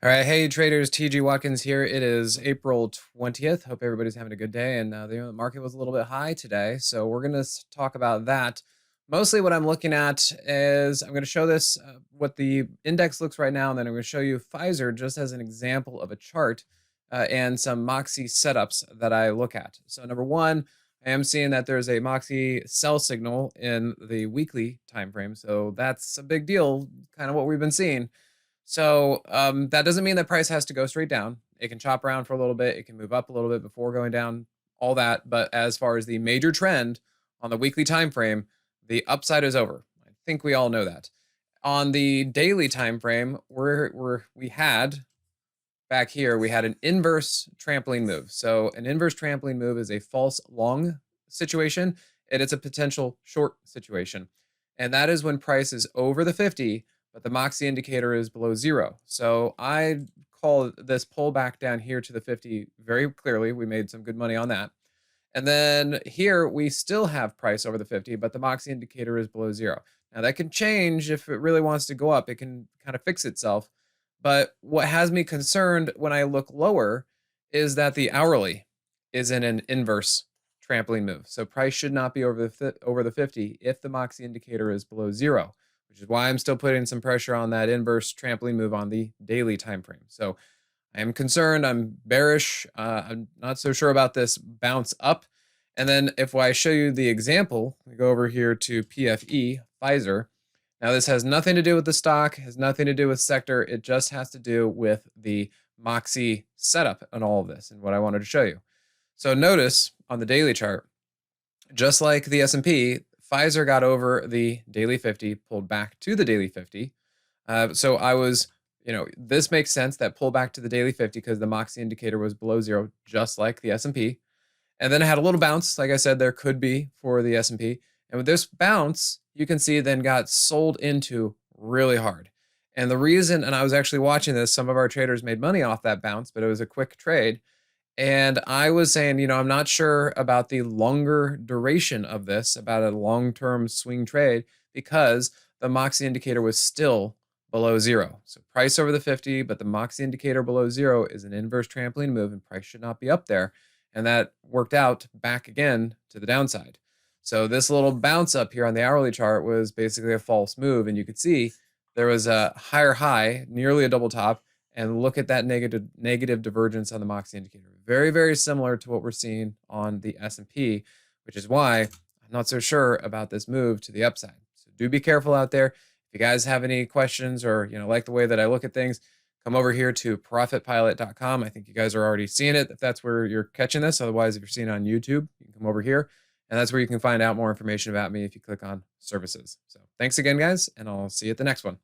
All right, hey traders, TG Watkins here. It is April 20th. Hope everybody's having a good day. And the market was a little bit high today, so we're going to talk about that. Mostly, what I'm looking at is I'm going to show this what the index looks right now, and then I'm going to show you Pfizer just as an example of a chart and some Moxie setups that I look at. So, number one, I am seeing that there's a Moxie sell signal in the weekly time frame, so that's a big deal. Kind of what we've been seeing. So that doesn't mean that price has to go straight down. It can chop around for a little bit. It can move up a little bit before going down, all that. But as far as the major trend on the weekly time frame, the upside is over. I think we all know that. On the daily time frame, we had back here, we had an inverse trampoline move. So an inverse trampoline move is a false long situation, and it's a potential short situation. And that is when price is over the 50, but the Moxie indicator is below zero. So I call this pullback down here to the 50 very clearly. We made some good money on that. And then here we still have price over the 50, but the Moxie indicator is below zero. Now that can change if it really wants to go up. It can kind of fix itself. But what has me concerned when I look lower is that the hourly is in an inverse trampoline move. So price should not be over the 50 if the Moxie indicator is below zero, which is why I'm still putting some pressure on that inverse trampoline move on the daily time frame. So I am concerned. I'm bearish. I'm not so sure about this bounce up. And then if I show you the example, we go over here to PFE, Pfizer. Now this has nothing to do with the stock, has nothing to do with sector. It just has to do with the Moxie setup and all of this and what I wanted to show you. So notice on the daily chart, just like the S&P, Pfizer got over the daily 50, pulled back to the daily 50. So I was this makes sense, that pull back to the daily 50 because the Moxie indicator was below zero, just like the S&P. And then it had a little bounce, like I said, there could be for the S&P. And with this bounce, you can see then got sold into really hard. And the reason, and I was actually watching this, some of our traders made money off that bounce, but it was a quick trade. And I was saying, I'm not sure about the longer duration of this, about a long-term swing trade, because the Moxie indicator was still below zero. So price over the 50, but the Moxie indicator below zero is an inverse trampoline move, and price should not be up there. And that worked out back again to the downside. So this little bounce up here on the hourly chart was basically a false move. And you could see there was a higher high, nearly a double top. And look at that negative divergence on the Moxie indicator. Very, very similar to what we're seeing on the S&P, which is why I'm not so sure about this move to the upside. So do be careful out there. If you guys have any questions or like the way that I look at things, come over here to profitpilot.com. I think you guys are already seeing it if that's where you're catching this. Otherwise, if you're seeing it on YouTube, you can come over here. And that's where you can find out more information about me if you click on services. So thanks again, guys, and I'll see you at the next one.